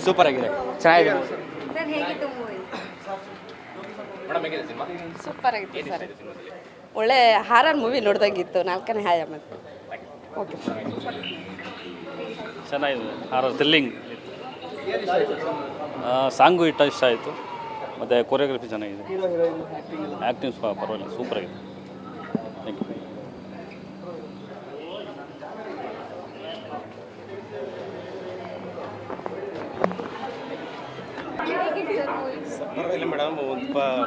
Super ಆಗಿದೆ, ಚೆನ್ನಾಗಿದೆ. Sir ಹೇಗಿತ್ತು ಮೂವಿ? ಸೂಪರ್ ಆಗಿತ್ತು ಸರ್. ಒಳ್ಳೆ ಹಾರರ್ ಮೂವಿ ನೋಡ್ದಂಗಿತ್ತು. 4ನೇ ಆಯಾಮ. ಓಕೆ ಚೆನ್ನಾಗಿದೆ, ಹಾರರ್ ಥ್ರಿಲ್ಲಿಂಗ್. ಸಾಂಗು ಇಷ್ಟ ಆಯಿತು, ಮತ್ತು ಕೊರಿಯೋಗ್ರಫಿ ಚೆನ್ನಾಗಿದೆ, ಆ್ಯಕ್ಟಿಂಗ್ ಪರವಾಗಿಲ್ಲ, ಸೂಪರ್ ಆಗಿದೆ. Thank you. ಪರವಾಗಿಲ್ಲ ಮೇಡಮ್, ಒಂದು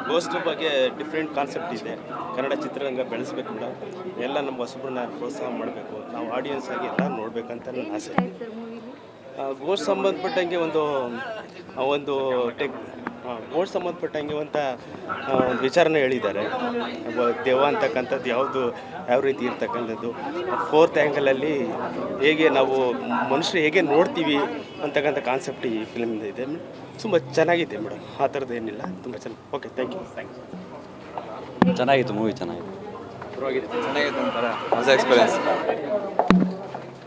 ಗೋಸ್ಟ್ ಬಗ್ಗೆ ಡಿಫ್ರೆಂಟ್ ಕಾನ್ಸೆಪ್ಟ್ ಇದೆ. ಕನ್ನಡ ಚಿತ್ರರಂಗ ಬೆಳೆಸ್ಬೇಕು ಮೇಡಮ್. ಎಲ್ಲ ನಮ್ಮ ಹೊಸಬ್ರನ್ನ ಪ್ರೋತ್ಸಾಹ ಮಾಡಬೇಕು, ನಾವು ಆಡಿಯನ್ಸ್ ಆಗಿ ಎಲ್ಲ ನೋಡಬೇಕಂತ ನನ್ನ ಆಸೆ. ಗೋಸ್ಟ್ ಸಂಬಂಧಪಟ್ಟಂಗೆ ಒಂದು ಗೋಸ್ಟ್ ಸಂಬಂಧಪಟ್ಟಂಗೆ ವಿಚಾರನ ಹೇಳಿದ್ದಾರೆ. ದೆವ್ವ ಅಂತಕ್ಕಂಥದ್ದು ಯಾವ ರೀತಿ ಇರ್ತಕ್ಕಂಥದ್ದು, 4th ಆ್ಯಂಗಲಲ್ಲಿ ಹೇಗೆ ನಾವು ಮನುಷ್ಯರು ಹೇಗೆ ನೋಡ್ತೀವಿ ಅಂತಕ್ಕಂಥ ಕಾನ್ಸೆಪ್ಟ್ ಈ ಫಿಲ್ಮಿಂದ ಇದೆ. ತುಂಬ ಚೆನ್ನಾಗಿದೆ ಮೇಡಮ್, ಆ ಥರದ್ದು ಏನಿಲ್ಲ, ತುಂಬ ಚೆನ್ನಾಗಿ. Okay, thank you. ಚೆನ್ನಾಗಿತ್ತು ಮೂವಿ, ಚೆನ್ನಾಗಿದೆ, ಚೆನ್ನಾಗಿತ್ತು ಒಂಥರ ಹೊಸ ಎಕ್ಸ್ಪೀರಿಯನ್ಸ್.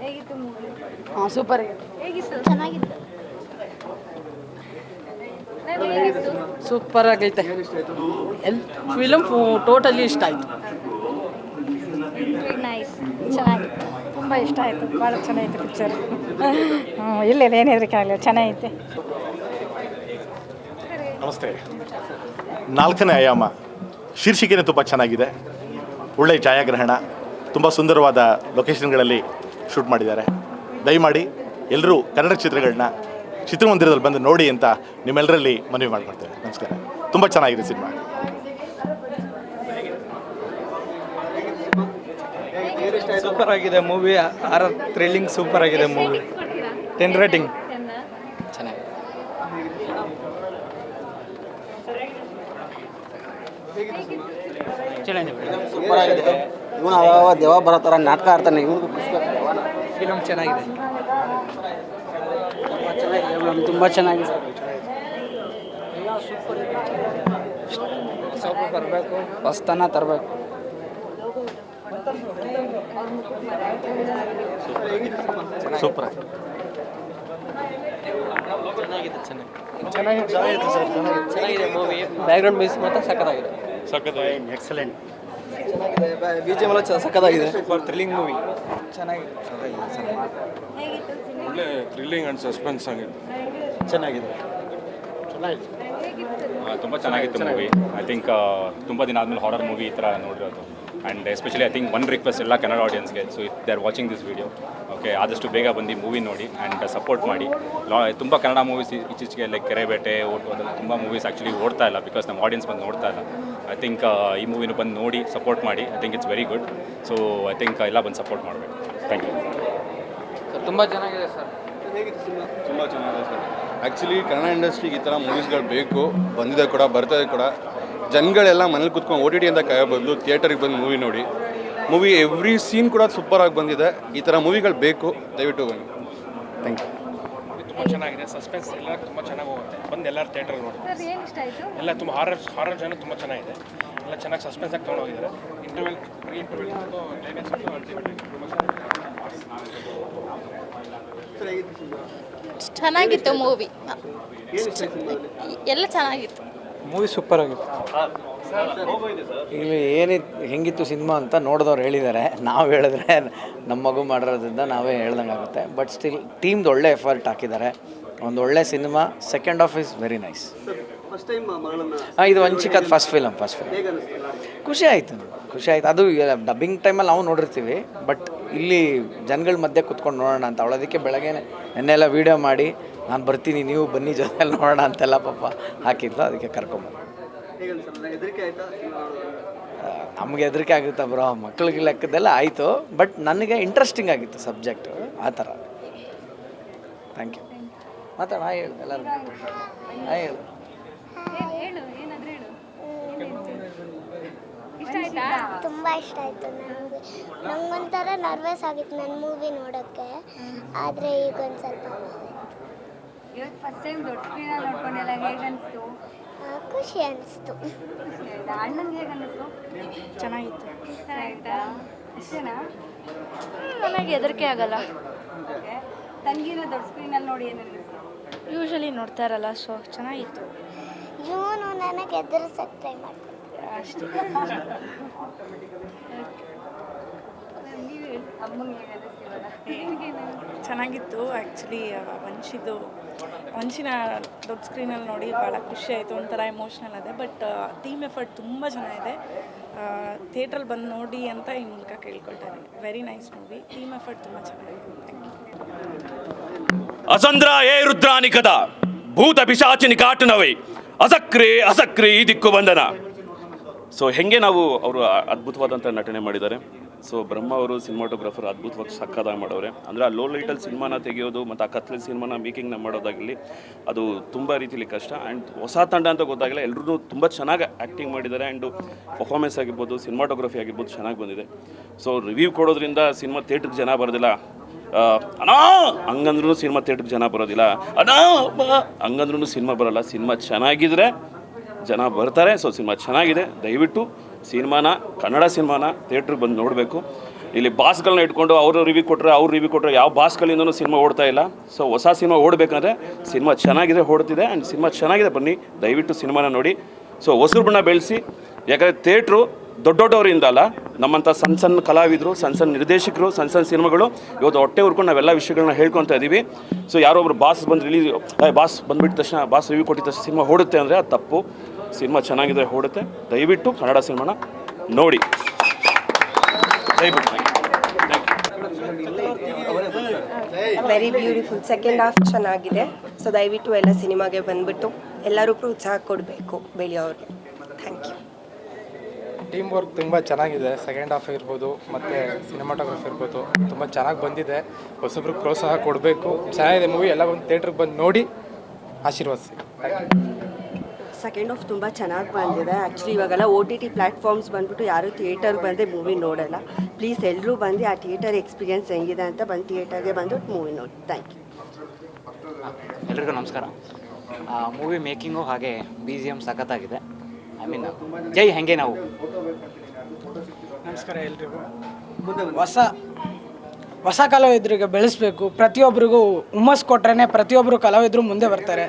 ಹೇಗಿತ್ತು ಮೂವಿ? ಹಾಂ, ಸೂಪರ್ ಆಗಿತ್ತು. ಹೇಗಿತ್ತು? ಚೆನ್ನಾಗಿತ್ತು. ಸೂಪರ್ ಆಗೈತೆ. ಫಿಲಮ್ ಟೋಟಲಿ ಇಷ್ಟ ಆಯಿತು. ನೈಸ್, ಚೆನ್ನಾಗಿತ್ತು. ತುಂಬ ಇಷ್ಟ ಆಯಿತು, ಭಾಳ ಚೆನ್ನಾಗಿತ್ತು ಪಿಕ್ಚರ್. ಇಲ್ಲ ಏನು ಹೆದರಿಕೆ ಆಗಲ್ಲ, ಚೆನ್ನಾಗೈತೆ. ನಮಸ್ತೆ. 4ನೇ ಆಯಾಮ ಶೀರ್ಷಿಕೆನೇ ತುಂಬ ಚೆನ್ನಾಗಿದೆ. ಒಳ್ಳೆಯ ಛಾಯಾಗ್ರಹಣ, ತುಂಬ ಸುಂದರವಾದ ಲೊಕೇಶನ್ಗಳಲ್ಲಿ ಶೂಟ್ ಮಾಡಿದ್ದಾರೆ. ದಯಮಾಡಿ ಎಲ್ಲರೂ ಕನ್ನಡ ಚಿತ್ರಗಳನ್ನ ಚಿತ್ರಮಂದಿರದಲ್ಲಿ ಬಂದು ನೋಡಿ ಅಂತ ನಿಮ್ಮೆಲ್ಲರಲ್ಲಿ ಮನವಿ ಮಾಡ್ಕೊಳ್ತೇವೆ. ನಮಸ್ಕಾರ. ತುಂಬ ಚೆನ್ನಾಗಿದೆ ಸಿನಿಮಾ. ಸೂಪರ್ ಆಗಿದೆ ಮೂವಿ, ಹಾರರ್ ಥ್ರಿಲ್ಲಿಂಗ್ ಸೂಪರ್ ಆಗಿದೆ ಮೂವಿ. 10 ರೇಟಿಂಗ್. ಚೆನ್ನಾಗಿದೆ. ಸೂಪರ್ ಆಗಿದೆ. ಇವನು ದೇವ ಬರೋ ಥರ ನಾಟಕ ಆಡ್ತಾನೆ. ಇವ್ರಿಗೂ ಫಿಲಮ್ ಚೆನ್ನಾಗಿದೆ, ತುಂಬ ಚೆನ್ನಾಗಿದೆ. ಸ್ವಲ್ಪ ಬರಬೇಕು, ಹೊಸ್ತನ ತರಬೇಕು. ಸೂಪರ್ ಚೆನ್ನಾಗಿದೆ ಮೂವಿ. ಬ್ಯಾಕ್ಗ್ರೌಂಡ್ ಮ್ಯೂಸಿಕ್ ಮಾತ್ರ ಸಖತ್ತಾಗಿದೆ. ಎಕ್ಸಲೆಂಟ್. BGM ಎಲ್ಲ ಸಖತ್ತಾಗಿದೆ. Super thrilling movie. ಚೆನ್ನಾಗಿದೆ. ಒಳ್ಳೆ ಥ್ರಿಲ್ಲಿಂಗ್ ಆ್ಯಂಡ್ ಸಸ್ಪೆನ್ಸ್ ಆಗಿದೆ. ಚೆನ್ನಾಗಿದೆ. ತುಂಬ ಚೆನ್ನಾಗಿತ್ತು ಮೂವಿ. ಐ ಥಿಂಕ್ ತುಂಬ ದಿನ ಆದಮೇಲೆ ಹಾರರ್ ಮೂವಿ ಈ ಥರ ನೋಡಿರೋದು. And especially I think one request ಎಲ್ಲ ಕನ್ನಡ ಆಡಿಯನ್ಸ್ಗೆ, so if they are watching this video, okay, ಆದಷ್ಟು ಬೇಗ ಬಂದು ಮೂವಿ ನೋಡಿ ಆ್ಯಂಡ್ ಸಪೋರ್ಟ್ ಮಾಡಿ. ತುಂಬ ಕನ್ನಡ ಮೂವೀಸ್ ಇತ್ತೀಚೆಗೆ ಲೈಕ್ ಕೆರೆಬೇಟೆ, ಅದೆಲ್ಲ ತುಂಬ ಮೂವೀಸ್ ಆ್ಯಕ್ಚುಲಿ ಓಡ್ತಾ ಇಲ್ಲ, ಬಿಕಾಸ್ ನಮ್ಮ ಆಡಿಯನ್ಸ್ ಬಂದು ನೋಡ್ತಾ ಇಲ್ಲ. ಐ ಥಿಂಕ್ ಈ ಮೂವಿನೂ ಬಂದು ನೋಡಿ ಸಪೋರ್ಟ್ ಮಾಡಿ. I think it's very good. So I think ಎಲ್ಲ ಬಂದು ಸಪೋರ್ಟ್ ಮಾಡಬೇಕು. Thank you. ತುಂಬ ಚೆನ್ನಾಗಿದೆ ಸರ್. ತುಂಬ ಚೆನ್ನಾಗಿದೆ ಸರ್. ಆ್ಯಕ್ಚುಲಿ ಕನ್ನಡ ಇಂಡಸ್ಟ್ರಿಗೆ ಈ ಥರ ಮೂವೀಸ್ಗಳು ಬೇಕು, ಬಂದಿದೆ ಕೂಡ, ಬರ್ತದೆ ಕೂಡ. ಜನಗಳೆಲ್ಲ ಮನೇಲಿ ಕೂತ್ಕೊಂಡು OTT ಅಂತ ಕಾಯೋ ಬದಲು ಥಿಯೇಟರಿಗೆ ಬಂದು ಮೂವಿ ನೋಡಿ. ಮೂವಿ ಎವ್ರಿ ಸೀನ್ ಕೂಡ ಸೂಪರಾಗಿ ಬಂದಿದೆ. ಈ ಥರ ಮೂವಿಗಳು ಬೇಕು, ದಯವಿಟ್ಟು ಬನ್ನಿ. Thank you. ತುಂಬ ಚೆನ್ನಾಗಿದೆ, ಸಸ್ಪೆನ್ಸ್ ಎಲ್ಲ ತುಂಬ ಚೆನ್ನಾಗಿ ಹೋಗುತ್ತೆ. ಬಂದು ಎಲ್ಲರೂ ಥಿಯೇಟರ್ ನೋಡಿ. ಸರ್ ಏನು ಇಷ್ಟ ಆಯಿತು? ಎಲ್ಲ ತುಂಬ ಹಾರರ್ ಜನ ತುಂಬ ಚೆನ್ನಾಗಿದೆ. ಎಲ್ಲ ಚೆನ್ನಾಗಿ ಸಸ್ಪೆನ್ಸ್ ಆಗಿ ತೊಗೊಂಡೋಗಿದ್ದಾರೆ. ಇಂಟರ್ವೆಲ್ ಕ್ಲೈಮ್ಯಾಕ್ಸ್ ಚೆನ್ನಾಗಿತ್ತು ಮೂವಿ, ಎಲ್ಲ ಚೆನ್ನಾಗಿತ್ತು. ಮೂವಿ ಸೂಪರ್ ಆಗಿತ್ತು. ಇಲ್ಲಿ ಹೆಂಗಿತ್ತು ಸಿನಿಮಾ ಅಂತ ನೋಡಿದವ್ರು ಹೇಳಿದ್ದಾರೆ. ನಾವು ಹೇಳಿದ್ರೆ ನಮ್ಮ ಮಗು ಮಾಡಿರೋದ್ರಿಂದ ನಾವೇ ಹೇಳ್ದಂಗೆ ಆಗುತ್ತೆ. ಬಟ್ ಸ್ಟಿಲ್ ಟೀಮ್ದು ಒಳ್ಳೆ ಎಫರ್ಟ್ ಹಾಕಿದ್ದಾರೆ. ಒಂದು ಒಳ್ಳೆ cinema. Second half is very nice. ಇದು ವಂಚಿಕದ ಫಸ್ಟ್ ಫಿಲಮ್. ಖುಷಿ ಆಯಿತು. ಅದು ಡಬ್ಬಿಂಗ್ ಟೈಮಲ್ಲಿ ನಾವು ನೋಡಿರ್ತೀವಿ, ಬಟ್ ಇಲ್ಲಿ ಜನಗಳ ಮಧ್ಯೆ ಕುತ್ಕೊಂಡು ನೋಡೋಣ ಅಂತ ಅವಳೋದಕ್ಕೆ ಬೆಳಗ್ಗೆ ನೆನ್ನೆಲ್ಲ ವೀಡಿಯೋ ಮಾಡಿ ನಾನು ಬರ್ತೀನಿ, ನೀವು ಬನ್ನಿ, ಜೊತೆಯಲ್ಲಿ ನೋಡೋಣ ಅಂತೆಲ್ಲ ಪಾಪ ಹಾಕಿದ್ಲು. ಅದಕ್ಕೆ ಕರ್ಕೊಂಬಂದು. ನಮಗೆ ಹೆದರಿಕೆ ಆಗುತ್ತೆ ಬ್ರೋ, ಮಕ್ಳಿಗೆ ಲೆಕ್ಕದೆಲ್ಲ ಆಯಿತು, ಬಟ್ ನನಗೆ ಇಂಟ್ರೆಸ್ಟಿಂಗ್ ಆಗಿತ್ತು ಸಬ್ಜೆಕ್ಟು, ಆ ಥರ. Thank you. ಮಾತಾಡ, ಹೇಳು ಎಲ್ಲರೂ, ಹೇಳು. ತುಂಬ ಇಷ್ಟ ಆಯಿತು ನನಗೆ. ನಂಗೊಂಥರ ನರ್ವಸ್ ಆಗಿತ್ತು ನನ್ನ ಮೂವಿ ನೋಡೋಕ್ಕೆ, ಆದರೆ ಈಗ ಒಂದು ಸ್ವಲ್ಪ ಇವತ್ತು ಫಸ್ಟ್ ಟೈಮ್ ದೊಡ್ಡ ಸ್ಕ್ರೀನಲ್ಲಿ ನೋಡ್ಕೊಂಡೆಲ್ಲ ಹೇಗೆ ಅನಿಸ್ತು? ಖುಷಿ ಅನಿಸ್ತು. ಅಣ್ಣಂಗೆ ಹೇಗೆ ಅನ್ನಿಸ್ತು? ಚೆನ್ನಾಗಿತ್ತು. ಚೆನ್ನಾಗಿತ್ತಾ? ಅಷ್ಟೇನಾ? ನನಗೆ ಹೆದರಿಕೆ ಆಗಲ್ಲ. ತಂಗಿನ ದೊಡ್ಡ ಸ್ಕ್ರೀನಲ್ಲಿ ನೋಡಿ ಏನು ಅನ್ನಿಸ್ತು? ಯೂಶಲಿ ನೋಡ್ತಾ ಇರಲ್ಲ ಸೊ ಚೆನ್ನಾಗಿತ್ತು ಇವನು ನನಗೆ ಎದುರಿಸಕ್ಕೆ ಟ್ರೈ ಮಾಡ್ತಾನೆ ಅಷ್ಟೇ. ಚೆನ್ನಾಗಿತ್ತು ಆ್ಯಕ್ಚುಲಿ ವಂಶಿನ ದೊಡ್ಡ ಸ್ಕ್ರೀನಲ್ಲಿ ನೋಡಿ ಭಾಳ ಖುಷಿ ಆಯಿತು, ಒಂಥರ ಎಮೋಷ್ನಲ್ ಅದೇ. ಬಟ್ ಟೀಮ್ ಎಫರ್ಟ್ ತುಂಬ ಚೆನ್ನಾಗಿದೆ, ಥಿಯೇಟ್ರಲ್ಲಿ ಬಂದು ನೋಡಿ ಅಂತ ಈ ಮೂಲಕ ಕೇಳ್ಕೊಳ್ತಾರೆ. Very nice movie, team effort ತುಂಬ ಚೆನ್ನಾಗಿದೆ. Thank you. ಅಸಂದ್ರ ಏ ರುದ್ರಾನಿಕದ ಭೂತ ಪಿಶಾಚಿನಿ ಕಾಟನವೇ ಅಸಕ್ರಿ ಈ ದಿಕ್ಕು ಬಂಧನ. ಸೊ ಹೆಂಗೆ ನಾವು ಅವರು ಅದ್ಭುತವಾದಂಥ ನಟನೆ ಮಾಡಿದ್ದಾರೆ. ಸೊ ಬ್ರಹ್ಮ ಅವರು ಸಿನಿಮಾಟೋಗ್ರಾಫರ್ ಅದ್ಭುತವಾಗಿ ಸಕ್ಕದಾಗಿ ಮಾಡೋರೆ. ಅಂದರೆ ಆ ಲೋ ಲೈಟಲ್ಲಿ ಸಿನಿಮಾನ ತೆಗೆಯೋದು ಮತ್ತು ಆ ಕತ್ಲಲ್ಲಿ ಸಿನಿಮಾನ ಮೇಕಿಂಗ್ನ ಮಾಡೋದಾಗಲಿ ಅದು ತುಂಬ ರೀತಿಯಲ್ಲಿ ಕಷ್ಟ. ಆ್ಯಂಡ್ ಹೊಸ ತಂಡ ಅಂತ ಗೊತ್ತಾಗಲ್ಲ, ಎಲ್ಲರೂ ತುಂಬ ಚೆನ್ನಾಗಿ ಆ್ಯಕ್ಟಿಂಗ್ ಮಾಡಿದ್ದಾರೆ. ಆ್ಯಂಡು ಪರ್ಫಾರ್ಮೆನ್ಸ್ ಆಗಿರ್ಬೋದು, ಸಿನಿಮಾಟೋಗ್ರಫಿ ಆಗಿರ್ಬೋದು ಚೆನ್ನಾಗಿ ಬಂದಿದೆ. ಸೊ ರಿವ್ಯೂ ಕೊಡೋದ್ರಿಂದ ಸಿನಿಮಾ ಥಿಯೇಟ್ರಿಗೆ ಜನ ಬರೋದಿಲ್ಲ, ಅಣ್ಣ ಹಂಗಂದ್ರೂ ಸಿನಿಮಾ ಥಿಯೇಟ್ರಿಗೆ ಜನ ಬರೋದಿಲ್ಲ, ಅಣ್ಣ ಹಂಗಂದ್ರೂ ಸಿನಿಮಾ ಬರೋಲ್ಲ. ಸಿನಿಮಾ ಚೆನ್ನಾಗಿದ್ರೆ ಜನ ಬರ್ತಾರೆ. ಸೊ ಸಿನಿಮಾ ಚೆನ್ನಾಗಿದೆ, ದಯವಿಟ್ಟು ಸಿನಿಮಾನ ಕನ್ನಡ ಸಿನಿಮಾನ ಥಿಯೇಟ್ರಿಗೆ ಬಂದು ನೋಡಬೇಕು. ಇಲ್ಲಿ ಬಾಸ್ಗಳನ್ನ ಇಟ್ಕೊಂಡು ಅವರು ರಿವ್ಯೂ ಕೊಟ್ಟರೆ ಯಾವ ಬಾಸ್ಗಳಿಂದನೂ ಸಿನಿಮಾ ಓಡ್ತಾ ಇಲ್ಲ. ಸೊ ಹೊಸ ಸಿನಿಮಾ ಓಡಬೇಕಂದ್ರೆ ಸಿನಿಮಾ ಚೆನ್ನಾಗಿದೆ, ಓಡ್ತಿದೆ. ಆ್ಯಂಡ್ ಸಿನಿಮಾ ಚೆನ್ನಾಗಿದೆ, ಬನ್ನಿ ದಯವಿಟ್ಟು ಸಿನಿಮಾನ ನೋಡಿ. ಸೊ ಹೊಸರು ಬಣ್ಣ ಬೆಳೆಸಿ, ಯಾಕಂದರೆ ಥಿಯೇಟ್ರು ದೊಡ್ಡವರಿಂದ ಅಲ್ಲ, ನಮ್ಮಂಥ ಸಣ್ಣ ಕಲಾವಿದರು, ಸಣ್ಣ ನಿರ್ದೇಶಕರು, ಸಣ್ಣ ಸಿನಿಮಾಗಳು ಇವತ್ತು ಹೊಟ್ಟೆ ಹುರ್ಕೊಂಡು ನಾವೆಲ್ಲ ವಿಷಯಗಳನ್ನ ಹೇಳ್ಕೊತಾ ಇದ್ದೀವಿ. ಸೊ ಯಾರೊಬ್ರು ಬಾಸ್ ಬಂದು ಬಾಸ್ ಬಂದುಬಿಟ್ಟ ತಕ್ಷಣ, ಬಾಸ್ ರಿವ್ಯೂ ಕೊಟ್ಟಿದ್ದ ತಕ್ಷಣ ಸಿನಿಮಾ ಓಡುತ್ತೆ ಅಂದರೆ ಅದು ತಪ್ಪು. ಸಿನಿಮಾ ಚೆನ್ನಾಗಿದೆ, ಓಡುತ್ತೆ. ದಯವಿಟ್ಟು ಕನ್ನಡ ಸಿನಿಮಾನ ನೋಡಿ, ದಯವಿಟ್ಟು. ವೆರಿ ಬ್ಯೂಟಿಫುಲ್, ಸೆಕೆಂಡ್ ಹಾಫ್ ಚೆನ್ನಾಗಿದೆ. ಸೊ ದಯವಿಟ್ಟು ಎಲ್ಲ ಸಿನಿಮಾಗೆ ಬಂದುಬಿಟ್ಟು ಎಲ್ಲರೂ ಪ್ರೋತ್ಸಾಹ ಕೊಡಬೇಕು ಬೆಳೆಯೋರಿಗೆ. Thank you. ಟೀಮ್ ವರ್ಕ್ ತುಂಬ ಚೆನ್ನಾಗಿದೆ. ಸೆಕೆಂಡ್ ಹಾಫ್ ಇರ್ಬೋದು ಮತ್ತು ಸಿನಿಮಾಟೋಗ್ರಫಿ ಇರ್ಬೋದು ತುಂಬ ಚೆನ್ನಾಗಿ ಬಂದಿದೆ. ಹೊಸಬ್ರಿಗೆ ಪ್ರೋತ್ಸಾಹ ಕೊಡಬೇಕು. ಚೆನ್ನಾಗಿದೆ ಮೂವಿ, ಎಲ್ಲ ಒಂದು ಥಿಯೇಟ್ರಿಗೆ ಬಂದು ನೋಡಿ ಆಶೀರ್ವದಿಸಿ. ಸೆಕೆಂಡ್ ಹಾಫ್ ತುಂಬ ಚೆನ್ನಾಗಿ ಬಂದಿದೆ. ಆ್ಯಕ್ಚುಲಿ ಇವಾಗೆಲ್ಲ OTT ಪ್ಲ್ಯಾಟ್ಫಾರ್ಮ್ಸ್ ಬಂದುಬಿಟ್ಟು ಯಾರೂ ಥಿಯೇಟರ್ಗೆ ಬಂದರೆ ಮೂವಿ ನೋಡೋಲ್ಲ. ಪ್ಲೀಸ್ ಎಲ್ಲರೂ ಬಂದು ಆ ಥಿಯೇಟರ್ ಎಕ್ಸ್ಪೀರಿಯನ್ಸ್ ಹೆಂಗಿದೆ ಅಂತ ಬಂದು ಥಿಯೇಟರ್ಗೆ ಬಂದು ಮೂವಿ ನೋಡಿ. Thank you. ಎಲ್ರಿಗೂ ನಮಸ್ಕಾರ. ಮೂವಿ ಮೇಕಿಂಗು ಹಾಗೆ BGM ಸಖತ್ತಾಗಿದೆ. ಐ ಮೀನ್ ಜೈ ಹೆಂಗೆ ನಾವು. ನಮಸ್ಕಾರ ಎಲ್ರಿಗೂ. ಹೊಸ ಕಲಾವಿದರಿಗೆ ಬೆಳೆಸಬೇಕು, ಪ್ರತಿಯೊಬ್ಬರಿಗೂ ಹುಮ್ಮಸ್ಸು ಕೊಟ್ರೇ ಪ್ರತಿಯೊಬ್ಬರು ಕಲಾವಿದರು ಮುಂದೆ ಬರ್ತಾರೆ.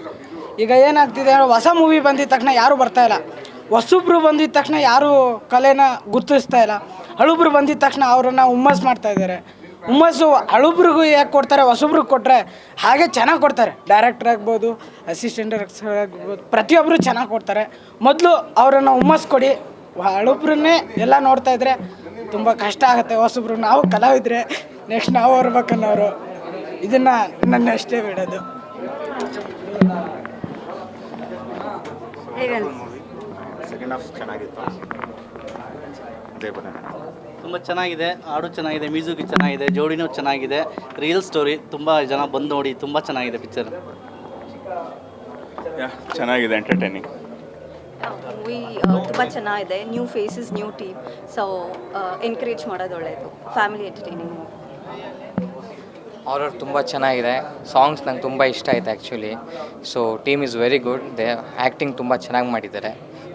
ಈಗ ಏನಾಗ್ತಿದೆ ಅಂದರೆ ಹೊಸ ಮೂವಿ ಬಂದಿದ್ದ ತಕ್ಷಣ ಯಾರೂ ಬರ್ತಾಯಿಲ್ಲ, ಹೊಸಬ್ರು ಬಂದಿದ್ದ ತಕ್ಷಣ ಯಾರೂ ಕಲೆನ ಗುರುತಿಸ್ತಾ ಇಲ್ಲ. ಹಳುಬ್ರು ಬಂದಿದ್ದ ತಕ್ಷಣ ಅವರನ್ನು ಹುಮ್ಮಸ್ಸು ಮಾಡ್ತಾಯಿದ್ದಾರೆ. ಹುಮ್ಮಸ್ಸು ಹಳುಬ್ರಿಗೂ ಯಾಕೆ ಕೊಡ್ತಾರೆ, ಹೊಸಬ್ರಿಗೆ ಕೊಟ್ಟರೆ ಹಾಗೆ ಚೆನ್ನಾಗಿ ಕೊಡ್ತಾರೆ. ಡೈರೆಕ್ಟರ್ ಆಗ್ಬೋದು, ಅಸಿಸ್ಟೆಂಟ್ ಡೈರೆಕ್ಟರ್ ಆಗ್ಬೋದು, ಪ್ರತಿಯೊಬ್ಬರು ಚೆನ್ನಾಗಿ ಕೊಡ್ತಾರೆ. ಮೊದಲು ಅವರನ್ನು ಹುಮ್ಮಸ್ಸು ಕೊಡಿ. ಹಳುಬ್ರನ್ನೇ ಎಲ್ಲ ನೋಡ್ತಾಯಿದ್ರೆ ತುಂಬ ಕಷ್ಟ ಆಗುತ್ತೆ. ಹೊಸಬ್ರು ನಾವು ಕಲಾವಿದ್ರೆ ನೆಕ್ಸ್ಟ್ ನಾವು ಬರ್ಬೇಕನ್ನೋರು. ಇದನ್ನು ನನ್ನ ಅಷ್ಟೇ ಬಿಡೋದು. ಸೆಕೆಂಡ್ ಹಾಫ್ ಚೆನ್ನಾಗಿತ್ತು. ತುಂಬ ಚೆನ್ನಾಗಿದೆ, ಹಾಡು ಚೆನ್ನಾಗಿದೆ, ಮ್ಯೂಸಿಕ್ ಚೆನ್ನಾಗಿದೆ, ಜೋಡಿನೂ ಚೆನ್ನಾಗಿದೆ, ರಿಯಲ್ ಸ್ಟೋರಿ. ತುಂಬ ಜನ ಬಂದು ನೋಡಿ, ತುಂಬ ಚೆನ್ನಾಗಿದೆ ಪಿಕ್ಚರ್. ಚೆನ್ನಾಗಿದೆ, ಎಂಟರ್ಟೈನಿಂಗ್ ಮೂವಿ ತುಂಬ ಚೆನ್ನಾಗಿದೆ. New faces, new team. So encourage ಮಾಡೋದು ಒಳ್ಳೆಯದು. Family entertaining movie. ಹಾರರ್ ತುಂಬ ಚೆನ್ನಾಗಿದೆ. ಸಾಂಗ್ಸ್ ನಂಗೆ ತುಂಬ ಇಷ್ಟ ಆಯಿತು actually. So team is very good. They acting ತುಂಬ ಚೆನ್ನಾಗಿ ಮಾಡಿದ್ದಾರೆ.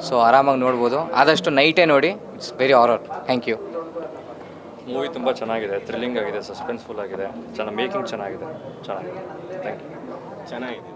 ಸೊ ಆರಾಮಾಗಿ ನೋಡ್ಬೋದು. ಆದಷ್ಟು ನೈಟೇ ನೋಡಿ. It's very horror. Thank you. Movie ತುಂಬ ಚೆನ್ನಾಗಿದೆ, ಥ್ರಿಲ್ಲಿಂಗ್ ಆಗಿದೆ, ಸಸ್ಪೆನ್ಸ್ಫುಲ್ ಆಗಿದೆ, ಮೇಕಿಂಗ್ ಚೆನ್ನಾಗಿದೆ. Thank you. ಚೆನ್ನಾಗಿದೆ.